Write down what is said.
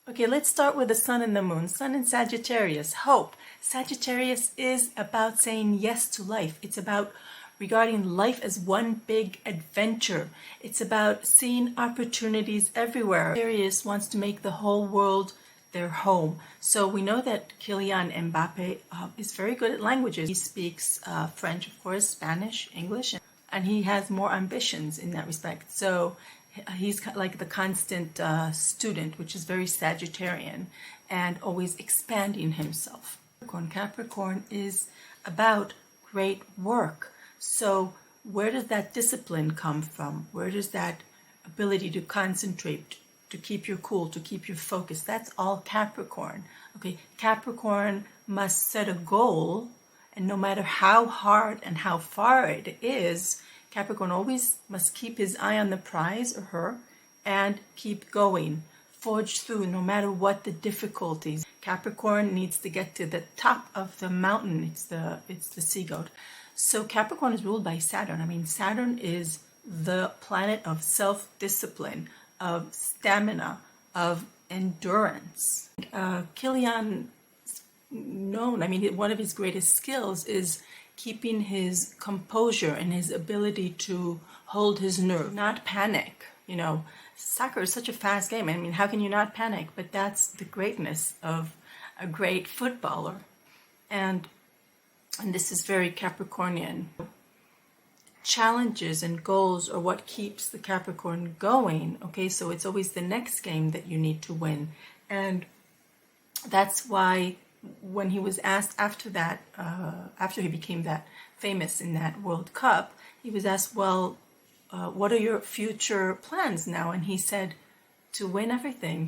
Okay, let's start with the sun and the moon. Sun in Sagittarius, hope. Sagittarius is about saying yes to life. It's about regarding life as one big adventure. It's about seeing opportunities everywhere. Sagittarius wants to make the whole world their home. So we know that Kylian Mbappé is very good at languages. He speaks French, of course, Spanish, English, and he has more ambitions in that respect. So he's like the constant student, which is very Sagittarian, and always expanding himself. Capricorn is about great work. So where does that discipline come from? Where does that ability to concentrate, to keep your cool, to keep your focus? That's all Capricorn. Okay, Capricorn must set a goal, and no matter how hard and how far it is, Capricorn always must keep his eye on the prize, or her, and keep going, forge through no matter what the difficulties. Capricorn needs to get to the top of the mountain. It's the sea goat. So Capricorn is ruled by Saturn. I mean, Saturn is the planet of self-discipline, of stamina, of endurance. Kylian, known, I mean, one of his greatest skills is keeping his composure and his ability to hold his nerve, not panic. You know, soccer is such a fast game. I mean, how can you not panic? But that's the greatness of a great footballer. And this is very Capricornian. Challenges and goals are what keeps the Capricorn going. Okay, so it's always the next game that you need to win. And that's why when he was asked after that, after he became that famous in that World Cup, he was asked, well, what are your future plans now? And he said, to win everything.